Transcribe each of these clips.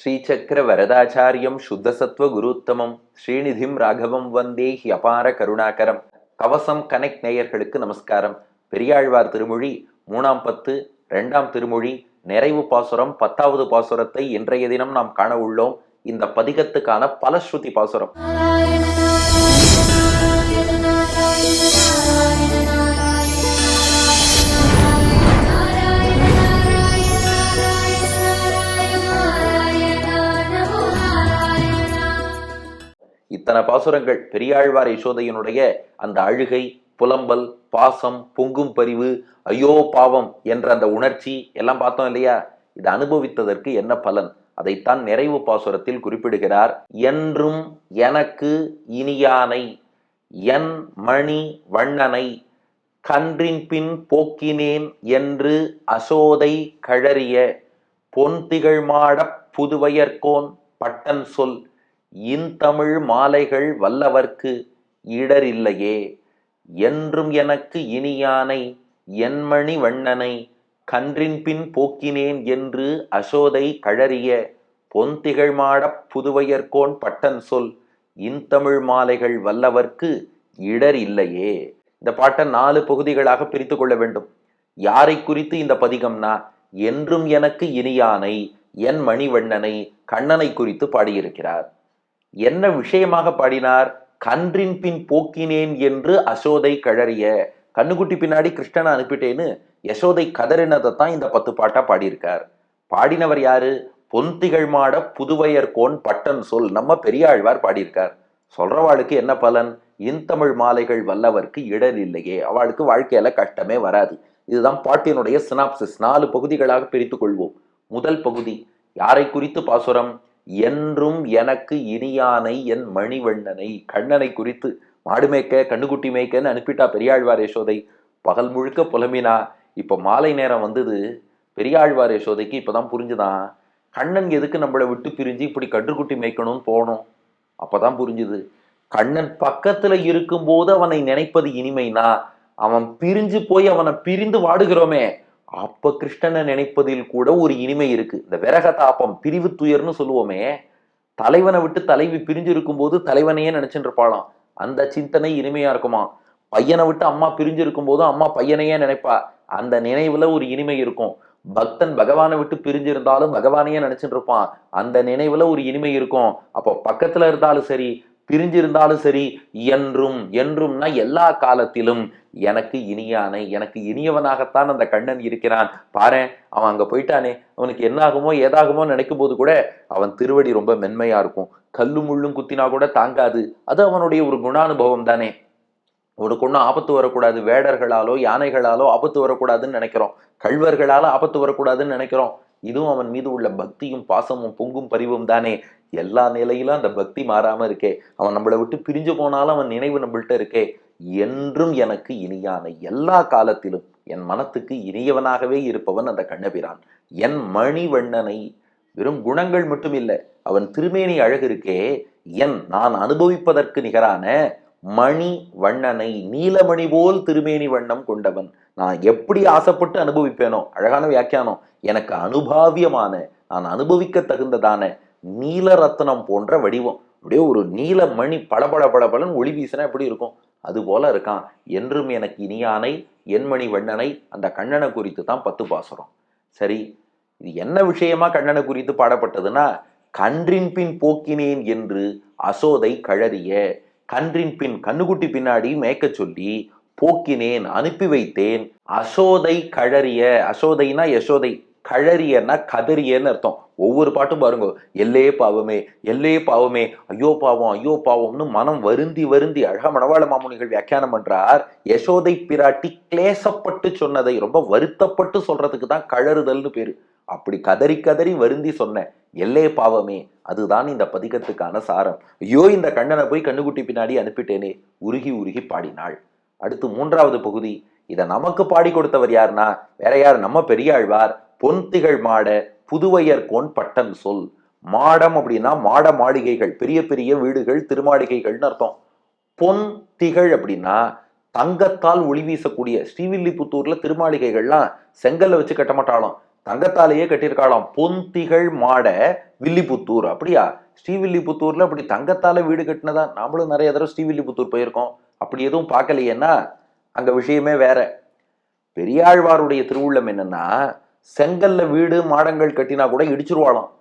ஸ்ரீசக்கர வரதாச்சாரியம் சுத்தசத்வ குருத்தமம் ஸ்ரீநிதிம் ராகவம் வந்தே அபார கருணாகரம். கவசம் கனெக்ட் நேயர்களுக்கு நமஸ்காரம். பெரியாழ்வார் திருமொழி 3ஆம் பத்து 2ஆம் திருமொழி நிறைவு பாசுரம் 10வது பாசுரத்தை இன்றைய தினம் நாம் காண உள்ளோம். இந்த பதிகத்துக்கான பலஸ்ருதி பாசுரம். இத்தனை பாசுரங்கள் பெரியாழ்வார் யசோதையினுடைய அந்த அழுகை, புலம்பல், பாசம், பொங்கும் பரிவு, ஐயோ பாவம் என்ற அந்த உணர்ச்சி எல்லாம் பார்த்தோம் இல்லையா? இது அனுபவித்ததற்கு என்ன பலன்? அதைத்தான் நிறைவு பாசுரத்தில் குறிப்பிடுகிறார். என்றும் எனக்கு இனியானை என் மணி வண்ணனை கன்றின் பின் போக்கினேன் என்று அசோதை கழறிய பொன்திகழ் மாடப் புதுவையர்கோன் பட்டன் சொல் இன்தமிழ் மாலைகள் வல்லவர்க்கு இடரில்லையே. என்றும் எனக்கு இனியானை என்மணி வண்ணனை கன்றின் பின் போக்கினேன் என்று அசோதை கழறிய பொன்திகழ் மாடப் புதுவையர்கோன் பட்டன் சொல் இன்தமிழ் மாலைகள் வல்லவர்க்கு இடர் இல்லையே. இந்த பாட்டை 4 பகுதிகளாக பிரித்து கொள்ள வேண்டும். யாரை குறித்து இந்த பதிகம்னா, என்றும் எனக்கு இனியானை என் மணிவண்ணனை கண்ணனை குறித்து பாடியிருக்கிறார். என்ன விஷயமாக பாடினார்? கன்றின் பின் போக்கினேன் என்று அசோதை கழறிய, கண்ணுக்குட்டி பின்னாடி கிருஷ்ணனை அனுப்பிட்டேன்னு யசோதை கதறினதைத்தான் இந்த 10 பாட்டா பாடியிருக்கார். பாடினவர் யாரு? பொன்திகழ் மாட புதுவையர்கோன் பட்டன் சொல் நம்ம பெரியாழ்வார் பாடியிருக்கார். சொல்றவாளுக்கு என்ன பலன்? இன்தமிழ் மாலைகள் வல்லவர்க்கு இடர் இல்லையே. அவளுக்கு வாழ்க்கையில கஷ்டமே வராது. இதுதான் பாட்டினுடைய சினாப்சிஸ். 4 பகுதிகளாக பிரித்து கொள்வோம். முதல் பகுதி யாரை குறித்து பாசுரம்? என்றும் எனக்கு இனியானை என் மணிவண்ணனை கண்ணனை குறித்து. மாடு மேய்க்க கண்ணுக்குட்டி மேய்க்கன்னு அனுப்பிட்டா பெரியாழ்வார் யசோதை. பகல் முழுக்க புலம்பினா. இப்ப மாலை நேரம் வந்தது. பெரியாழ்வார் யசோதைக்கு இப்பதான் புரிஞ்சுதான், கண்ணன் எதுக்கு நம்மளை விட்டு பிரிஞ்சு இப்படி கன்றுக்குட்டி மேய்க்கணும்னு போனோம். அப்பதான் புரிஞ்சுது, கண்ணன் பக்கத்துல இருக்கும்போது அவனை நினைப்பது இனிமைனா, அவன் பிரிஞ்சு போய் அவனை பிரிந்து வாடுகிறோமே, அப்ப கிருஷ்ணனை நினைப்பதில் கூட ஒரு இனிமை இருக்கு. இந்த விரக தாபம், பிரிவு துயர்னு சொல்லுவோமே, தலைவனை விட்டு தலைவி பிரிஞ்சு இருக்கும் போது தலைவனையே நினைச்சுட்டு இருப்பாளாம். அந்த சிந்தனை இனிமையா இருக்குமா. பையனை விட்டு அம்மா பிரிஞ்சு இருக்கும் போதும் அம்மா பையனையே நினைப்பா. அந்த நினைவுல ஒரு இனிமை இருக்கும். பக்தன் பகவானை விட்டு பிரிஞ்சிருந்தாலும் பகவானையே நினைச்சுட்டு இருப்பான். அந்த நினைவுல ஒரு இனிமை இருக்கும். அப்போ பக்கத்துல இருந்தாலும் சரி, பிரிஞ்சிருந்தாலும் சரி, என்றும் என்றும்னா எல்லா காலத்திலும் எனக்கு இனியானை, எனக்கு இனியவனாகத்தான் அந்த கண்ணன் இருக்கிறான். பாரேன், அவன் அங்க போயிட்டானே, அவனுக்கு என்ன ஆகுமோ ஏதாகுமோ நினைக்கும் போது கூட அவன் திருவடி ரொம்ப மென்மையா இருக்கும். கல்லு முள்ளும் குத்தினா கூட தாங்காது. அது அவனுடைய ஒரு குணானுபவம் தானே. உனக்கு ஒன்றும் ஆபத்து வரக்கூடாது, வேடர்களாலோ யானைகளாலோ ஆபத்து வரக்கூடாதுன்னு நினைக்கிறோம், கள்வர்களால ஆபத்து வரக்கூடாதுன்னு நினைக்கிறோம். இதுவும் அவன் மீது உள்ள பக்தியும் பாசமும் பொங்கும் பரிவும் தானே. எல்லா நிலையிலும் அந்த பக்தி மாறாம இருக்கே. அவன் நம்மளை விட்டு பிரிஞ்சு போனாலும் அவன் நினைவு நம்மள்கிட்ட இருக்கே. என்றும் எனக்கு இனியானை, எல்லா காலத்திலும் என் மனத்துக்கு இனியவனாகவே இருப்பவன் அந்த கண்ணபிரான். என் மணிவண்ணனை, வெறும் குணங்கள் மட்டும் இல்லை, அவன் திருமேனி அழகு இருக்கே. நான் அனுபவிப்பதற்கு நிகரான மணி வண்ணனை, நீலமணி போல் திருமேனி வண்ணம் கொண்டவன். நான் எப்படி ஆசைப்பட்டு அனுபவிப்பேனோ, அழகான வியாக்கியானம், எனக்கு அனுபாவியமான, நான் அனுபவிக்க தகுந்ததான நீல ரத்னம் போன்ற வடிவம். அப்படியே ஒரு நீல மணி பளபள பளபளன்னு ஒளி வீசினா எப்படி இருக்கும், அது போல இருக்கான். என்றும் எனக்கு இனியானை என்மணி வண்ணனை. அந்த கண்ணனை குறித்து தான் 10 பாசுரம். சரி, இது என்ன விஷயமா கண்ணனை குறித்து பாடப்பட்டதுன்னா, கன்றின் பின் போக்கினேன் என்று அசோதை கழறிய, கன்றின் பின் கண்ணுக்குட்டி பின்னாடி மேய்க்க சொல்லி, போக்கினேன் அனுப்பி வைத்தேன், அசோதை கழறிய, அசோதைனா யசோதை, கழறியன்னா கதறியன்னு அர்த்தம். ஒவ்வொரு பாட்டும் பாருங்க, எல்லே பாவமே எல்லே பாவமே, ஐயோ பாவம் ஐயோ பாவம்னு மனம் வருந்தி வருந்தி. அழகா மணவாள மாமுனிகள் வியாக்கியானம் பண்றார், யசோதை பிராட்டி கிளேசப்பட்டு சொன்னதை ரொம்ப வருத்தப்பட்டு சொல்றதுக்கு தான் கழறுதல்னு பேரு. அப்படி கதறி கதறி வருந்தி சொன்ன எல்லே பாவமே, அதுதான் இந்த பதிகத்துக்கான சாரம். ஐயோ, இந்த கண்ணனை போய் கண்ணுக்குட்டி பின்னாடி அனுப்பிட்டேனே, உருகி உருகி பாடினாள். அடுத்து 3வது பகுதி. இதை நமக்கு பாடி கொடுத்தவர் யாருன்னா வேற யார்? நம்ம பெரியாழ்வார். பொன்திகழ் மாட புதுவையர்கோன் பட்டன் சொல். மாடம் அப்படின்னா மாட மாளிகைகள், பெரிய பெரிய வீடுகள், திருமாளிகைகள்னு அர்த்தம். பொன் திகழ் அப்படின்னா தங்கத்தால் ஒளி வீசக்கூடிய. ஸ்ரீவில்லிபுத்தூர்ல திருமாளிகைகள்லாம் செங்கல்ல வச்சு கட்ட மாட்டாலும், தங்கத்தாலேயே கட்டியிருக்காளாம். பொந்திகள் மாட வில்லிபுத்தூர். அப்படியா? ஸ்ரீவில்லிபுத்தூர்ல அப்படி தங்கத்தால வீடு கட்டினதா? நாமளும் நிறைய தடவை ஸ்ரீவில்லிபுத்தூர் போயிருக்கோம். அப்படி எதுவும் பார்க்கலையேன்னா அங்க விஷயமே வேற. பெரியாழ்வாருடைய திருவுள்ளம் என்னன்னா, செங்கல்ல வீடு மாடங்கள் கட்டினா கூட இடிச்சிருவாளாம்.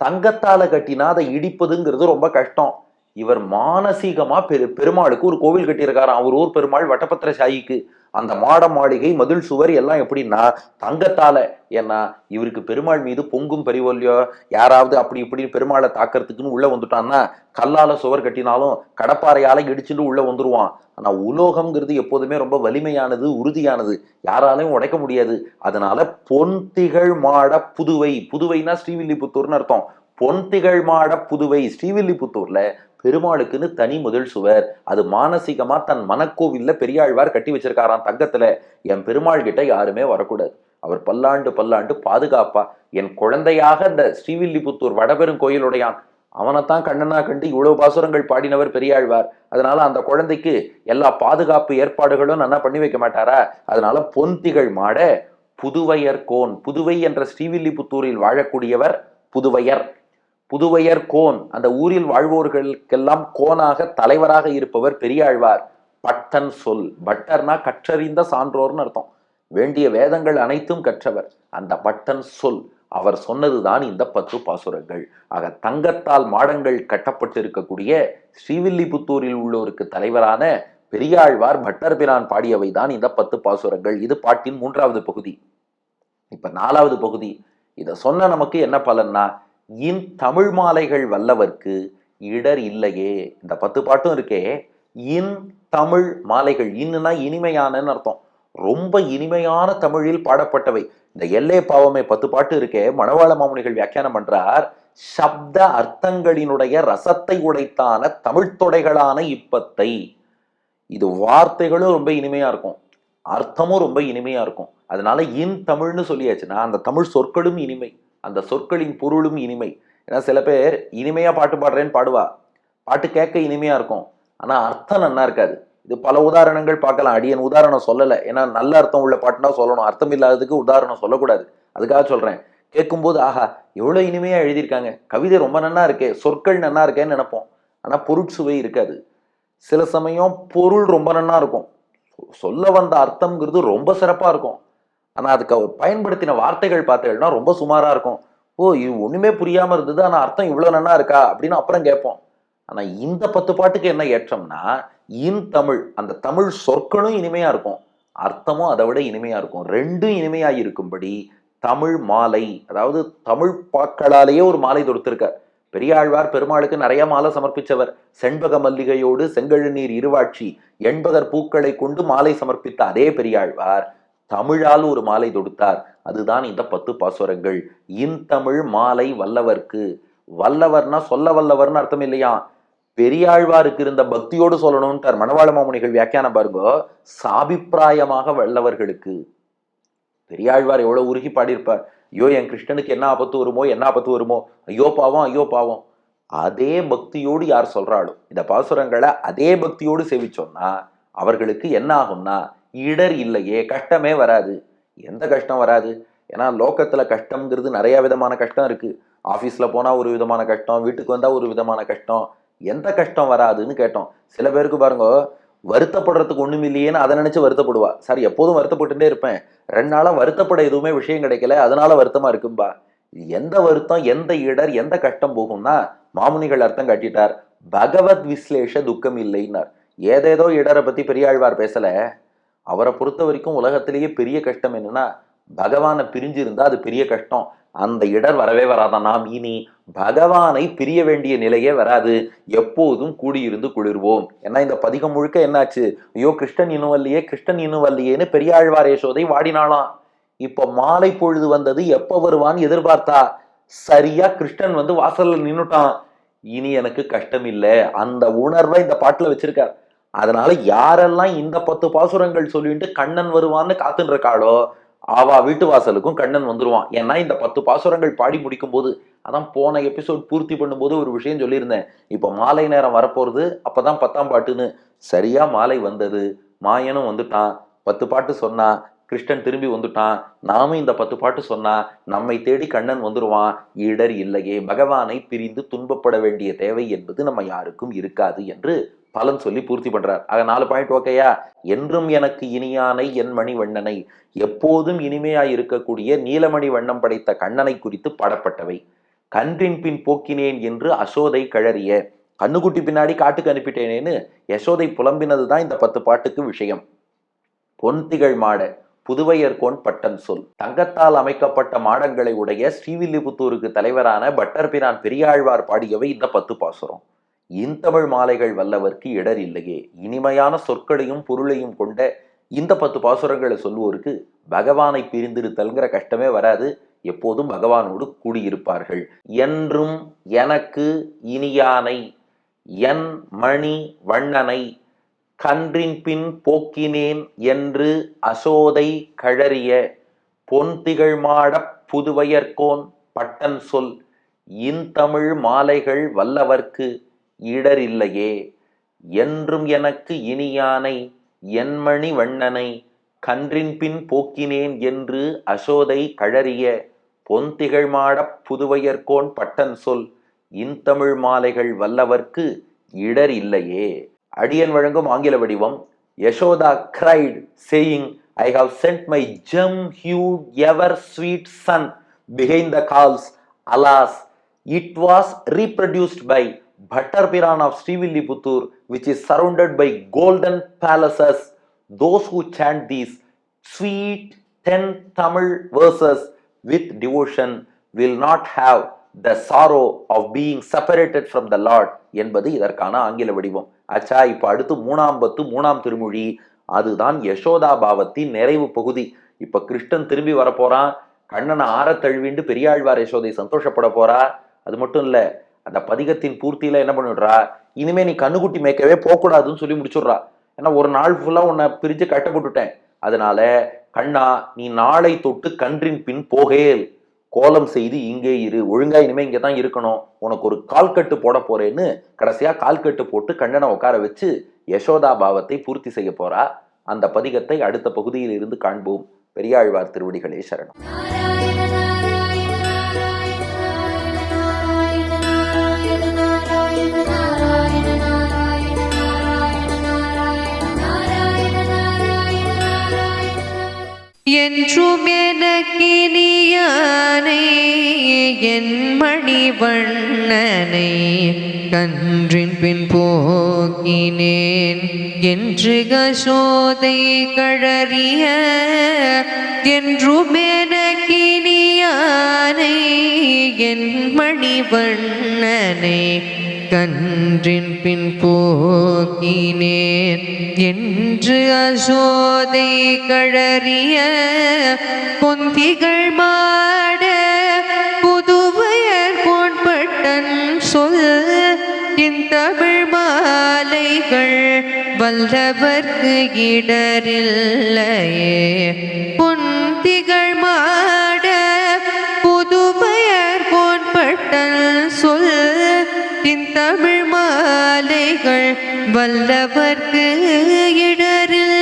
தங்கத்தால கட்டினா அதை இடிப்பதுங்கிறது ரொம்ப கஷ்டம். இவர் மானசீகமா பெருமாளுக்கு ஒரு கோவில் கட்டியிருக்காராம். அவர் ஊர் பெருமாள் வட்டப்பத்திர சாயிக்கு. அந்த மாட மாளிகை மதில் சுவர் எல்லாம் எப்படின்னா தங்கத்தால. ஏன்னா இவருக்கு பெருமாள் மீது பொங்கும் பரிவல்யோ, யாராவது அப்படி இப்படி பெருமாளை தாக்கிறதுக்குன்னு உள்ள வந்துட்டான்னா கல்லால சுவர் கட்டினாலும் கடப்பாறையால இடிச்சுட்டு உள்ள வந்துருவான். ஆனா உலோகம்ங்கிறது எப்போதுமே ரொம்ப வலிமையானது, உறுதியானது, யாராலையும் உடைக்க முடியாது. அதனால பொன்திகள் மாட புதுவை, புதுவைனா ஸ்ரீவில்லிபுத்தூர்னு அர்த்தம். பொன்திகள் மாட புதுவை ஸ்ரீவில்லிபுத்தூர்ல பெருமாளுக்குன்னு தனி முதல் சுவர். அது மானசீகமா தன் மனக்கோவில்ல பெரியாழ்வார் கட்டி வச்சிருக்காராம் தங்கத்துல. என் பெருமாள் கிட்ட யாருமே வரக்கூடாது, அவர் பல்லாண்டு பல்லாண்டு பாதுகாப்பா என் குழந்தையாக இந்த ஸ்ரீவில்லிபுத்தூர் வடபெரும் கோயிலுடையான் அவனைத்தான் கண்ணனா கண்டு இவ்வளவு பாசுரங்கள் பாடினவர் பெரியாழ்வார். அதனால அந்த குழந்தைக்கு எல்லா பாதுகாப்பு ஏற்பாடுகளும் நல்லா பண்ணி வைக்க மாட்டாரா? அதனால பொன்திகள் மாட புதுவையர் கோன். புதுவை என்ற ஸ்ரீவில்லிபுத்தூரில் வாழக்கூடியவர் புதுவையர். புதுவையர் கோன், அந்த ஊரில் வாழ்வோர்களுக்கெல்லாம் கோனாக தலைவராக இருப்பவர் பெரியாழ்வார். பட்டன் சொல். பட்டர்னா கற்றறிந்த சான்றோர்னு அர்த்தம். வேண்டிய வேதங்கள் அனைத்தும் கற்றவர். அந்த பட்டன் சொல், அவர் சொன்னதுதான் இந்த 10 பாசுரங்கள். ஆக தங்கத்தால் மாடங்கள் கட்டப்பட்டு இருக்கக்கூடிய ஸ்ரீவில்லிபுத்தூரில் உள்ளோருக்கு தலைவரான பெரியாழ்வார் பட்டர் பிரான் பாடியவை தான் இந்த 10 பாசுரங்கள். இது பாட்டின் 3வது பகுதி. இப்ப 4வது பகுதி. இத சொன்ன நமக்கு என்ன பலன்னா, இன் தமிழ் மாலைகள் வல்லவர்க்கு இடர் இல்லையே. இந்த 10 பாட்டும் இருக்கே, இன் தமிழ் மாலைகள். இன்னுனா இனிமையானன்னு அர்த்தம். ரொம்ப இனிமையான தமிழில் பாடப்பட்டவை. இந்த எல்லே பாவமே 10 பாட்டு இருக்கே, மணவாள மாமுனிகள் வியாக்கியானம் பண்றார். சப்த அர்த்தங்களினுடைய ரசத்தை உடைத்தான தமிழ் தொடைகளான இப்பத்தை. இது வார்த்தைகளும் ரொம்ப இனிமையா இருக்கும், அர்த்தமும் ரொம்ப இனிமையா இருக்கும். அதனால இன் தமிழ்னு சொல்லியாச்சுன்னா அந்த தமிழ் சொற்களும் இனிமை, அந்த சொற்களின் பொருளும் இனிமை. ஏன்னா சில பேர் இனிமையா பாட்டு பாடுறேன்னு பாடுவா, பாட்டு கேட்க இனிமையா இருக்கும், ஆனா அர்த்தம் நன்னா இருக்காது. இது பல உதாரணங்கள் பார்க்கலாம். அடியன் உதாரணம் சொல்லலை, ஏன்னா நல்ல அர்த்தம் உள்ள பாட்டுனா சொல்லணும், அர்த்தம் இல்லாததுக்கு உதாரணம் சொல்லக்கூடாது. அதுக்காக சொல்றேன். கேட்கும்போது ஆஹா எவ்வளவு இனிமையா எழுதியிருக்காங்க, கவிதை ரொம்ப நன்னா இருக்கே, சொற்கள் நன்னா இருக்கேன்னு நினைப்போம். ஆனா பொருட்சுவை இருக்காது. சில சமயம் பொருள் ரொம்ப நன்னா இருக்கும், சொல்ல வந்த அர்த்தம்ங்கிறது ரொம்ப சிறப்பா இருக்கும், ஆனா அதுக்கு அவர் பயன்படுத்தின வார்த்தைகள் பார்த்தீங்கன்னா ரொம்ப சுமாரா இருக்கும். ஓ இது ஒண்ணுமே புரியாம இருந்தது, ஆனா அர்த்தம் இவ்வளவு நன்னா இருக்கா அப்படின்னு அப்புறம் கேட்போம். ஆனா இந்த 10 பாட்டுக்கு என்ன ஏற்றம்னா, இன் தமிழ், அந்த தமிழ் சொற்களும் இனிமையா இருக்கும், அர்த்தமும் அதை விட இனிமையா இருக்கும். ரெண்டும் இனிமையா இருக்கும்படி தமிழ் மாலை, அதாவது தமிழ் பாக்களாலேயே ஒரு மாலை தொடுத்திருக்கார் பெரியாழ்வார். பெருமாளுக்கு நிறைய மாலை சமர்ப்பிச்சவர். செண்பக மல்லிகையோடு செங்கழுநீர் இருவாட்சி எண்பகர் பூக்களை கொண்டு மாலை சமர்ப்பித்த அதே பெரியாழ்வார் தமிழால் ஒரு மாலை தொடுத்தார். அதுதான் இந்த 10 பாசுரங்கள். இன் தமிழ் மாலை வல்லவர்க்கு. வல்லவர்னா சொல்ல வல்லவர்னு அர்த்தம் இல்லையா, பெரியாழ்வாருக்கு இருந்த பக்தியோடு சொல்லணும்ட்டார். மணவாள மாமுனிகள் வியாக்கியானம் பாருங்க, சாபிப்பிராயமாக வல்லவர்களுக்கு. பெரியாழ்வார் எவ்வளவு உருகி பாடியிருப்பார். ஐயோ என் கிருஷ்ணனுக்கு என்ன ஆபத்து வருமோ, என்ன ஆபத்து வருமோ, ஐயோ பாவம் ஐயோ பாவம். அதே பக்தியோடு யார் சொல்றாளோ இந்த பாசுரங்களை அதே பக்தியோடு சேவிச்சோம்னா அவர்களுக்கு என்ன ஆகும்னா இடர் இல்லையே, கஷ்டமே வராது. எந்த கஷ்டம் வராது? ஏன்னா லோகத்துல கஷ்டம்ங்கிறது நிறைய விதமான கஷ்டம் இருக்கு. ஆபீஸ்ல போனா ஒரு விதமான கஷ்டம், வீட்டுக்கு வந்தா ஒரு விதமான கஷ்டம். எந்த கஷ்டம் வராதுன்னு கேட்டோம். சில பேருக்கு பாருங்க, வருத்தப்படுறதுக்கு ஒண்ணும் இல்லையேன்னு அதை நினைச்சு வருத்தப்படுவா. சார் எப்போதும் வருத்தப்பட்டுட்டே இருப்பேன், 2 நாளா வருத்தப்பட எதுவுமே விஷயம் கிடைக்கல, அதனால வருத்தமா இருக்கும்பா. எந்த வருத்தம், எந்த இடர், எந்த கஷ்டம் போகும்னா மாமுனிகள் அர்த்தம் காட்டிட்டார். பகவத் விஸ்லேஷ துக்கம் இல்லைன்னார். ஏதேதோ இடரை பத்தி பெரியாழ்வார் பேசல. அவரை பொறுத்த வரைக்கும் உலகத்திலேயே பெரிய கஷ்டம் என்னன்னா, பகவானை பிரிஞ்சு இருந்தா அது பெரிய கஷ்டம். அந்த இடர் வரவே வராதான். நாம் இனி பகவானை பிரிய வேண்டிய நிலையே வராது, எப்போதும் கூடியிருந்து குளிர்வோம். ஏன்னா இந்த பதிகம் முழுக்க என்னாச்சு, ஐயோ கிருஷ்ணன் இன்னும் வரலையே, கிருஷ்ணன் இன்னும் வரலையேன்னு பெரியாழ்வார் யசோதை வாடினாலாம். இப்ப மாலை பொழுது வந்தது, எப்ப வருவான்னு எதிர்பார்த்தா சரியா கிருஷ்ணன் வந்து வாசல்ல நின்னுட்டான். இனி எனக்கு கஷ்டம் இல்லை, அந்த உணர்வை இந்த பாட்டுல வச்சிருக்கார். அதனால யாரெல்லாம் இந்த 10 பாசுரங்கள் சொல்லிட்டு கண்ணன் வருவான்னு காத்துன்னு இருக்காளோ அவா வீட்டு வாசலுக்கும் கண்ணன் வந்துருவான். ஏன்னா இந்த 10 பாசுரங்கள் பாடி முடிக்கும் போது, அதான் போன எபிசோட் பூர்த்தி பண்ணும்போது ஒரு விஷயம் சொல்லியிருந்தேன். இப்ப மாலை நேரம் வரப்போறது, அப்பதான் 10ஆம் பாட்டுன்னு. சரியா மாலை வந்தது, மாயனும் வந்துட்டான், 10 பாட்டு சொன்னா, கிருஷ்ணன் திரும்பி வந்துட்டான், நாமும் இந்த 10 பாட்டு சொன்னா நம்மை தேடி கண்ணன் வந்துருவான், இடர் இல்லையே, பகவானை பிரிந்து துன்பப்பட வேண்டிய தேவை என்பது நம்ம யாருக்கும் இருக்காது என்று பலன் சொல்லி பூர்த்தி பண்றார். ஆக 4 பாயிண்ட் ஓகேயா? என்றும் எனக்கு இனியானை என் மணி வண்ணனை, எப்போதும் இனிமையாய் இருக்கக்கூடிய நீலமணி வண்ணம் படைத்த கண்ணனை குறித்து பாடப்பட்டவை. கன்றின் பின் போக்கினேன் என்று அசோதை கழறிய, கண்ணுக்குட்டி பின்னாடி காட்டுக்கு அனுப்பிட்டேனேன்னு யசோதை புலம்பினது தான் இந்த 10 பாட்டுக்கு விஷயம். பொன்திகள் மாட புதுவையர்கோன் பட்டன் சொல், தங்கத்தால் அமைக்கப்பட்ட மாடங்களை உடைய ஸ்ரீவில்லிபுத்தூருக்கு தலைவரான பட்டர்பிரான் பெரியாழ்வார் பாடியவை இந்த 10 பாசுரம். இன்தமிழ் மாலைகள் வல்லவர்க்கு இடர் இல்லையே, இனிமையான சொற்களையும் பொருளையும் கொண்ட இந்த 10 பாசுரங்களை சொல்லுவோருக்கு பகவானை பிரிந்திருத்தல்ங்கிற கஷ்டமே வராது, எப்போதும் பகவானோடு கூடியிருப்பார்கள். என்றும் எனக்கு இனியானை என் மணி வண்ணனை, கன்றின் பின் போக்கினேன் என்று அசோதை கழறிய, பொன்திகள் மாடப் புதுவையர்கோன் பட்டன் சொல், இன்தமிழ் மாலைகள் வல்லவர்க்கு இடர் இல்லையே. என்றும் எனக்கு இனியானை என்மணி வண்ணனை, கன்றின் பின் போக்கினேன் என்று அசோதை கழறிய, பொன்திகள் மாடப் புதுவையர்கோன் பட்டன் சொல், இன்தமிழ் மாலைகள் வல்லவர்க்கு இடர் இல்லையே. அடியன் வழங்கும் ஆங்கில வடிவம். Yashoda cried saying, I have sent my gem-hued ever sweet son behind the cows. Alas, it was reproduced by Bhattarpiran of Srivilliputur, which is surrounded by golden palaces. Those who chant these sweet 10 Tamil verses with devotion will not have the sorrow of being separated from the Lord என்பது இதற்கான ஆங்கில வடிவம். அச்சா, இப்ப அடுத்து 3ஆம் பத்து 3ஆம் திருமொழி, அதுதான் யசோதா பாவத்தின் நிறைவு பகுதி. இப்ப கிருஷ்ணன் திரும்பி வரப்போறான், கண்ணனை ஆற தழுவிண்டு பெரியாழ்வார் யசோதை சந்தோஷப்பட போறா. அது மட்டும் இல்ல, அந்த பதிகத்தின் பூர்த்தியில என்ன பண்ணிடுறா, இனிமே நீ கண்ணுக்குட்டி மேய்க்கவே போகக்கூடாதுன்னு சொல்லி முடிச்சுடுறா. ஏன்னா ஒரு நாள் ஃபுல்லா உன்னை பிரிஞ்சு கட்டப்பட்டுட்டேன், அதனால கண்ணா நீ நாளை தொட்டு கன்றின் பின் போகேல், கோலம் செய்து இங்கே இரு, ஒழுங்கா இனிமே இங்கே தான் இருக்கணும், உனக்கு ஒரு கால்கட்டு போட போறேன்னு கடைசியா கால்கட்டு போட்டு கண்ணனை உட்கார வச்சு யசோதா பாவத்தை பூர்த்தி செய்ய போறா. அந்த பதிகத்தை அடுத்த பகுதியில் இருந்து காண்போம். பெரியாழ்வார் திருவடிகளே சரணம். என்றும் எனக்கினியானை என் மணிவண்ணனை, கன்றின் பின் போக்கினேன் என்று அசோதை கழறிய, என்றும் எனக்கினியானை என் மணிவண்ணனை, கன்றின் பின் போக்கினேன் என்று அசோதை கழறிய, பொந்திகள் மாட புதுவையர்கோன் பட்டன் சொல், இன்தமிழ் மாலைகள் வல்லவர்க்கு இடரில்லையே. பொந்திகள் மாட புதுவையர்கோன் பட்டன் சொல், இன்தமிழ் மாலைகள் வல்லவர்க்கு இடரில்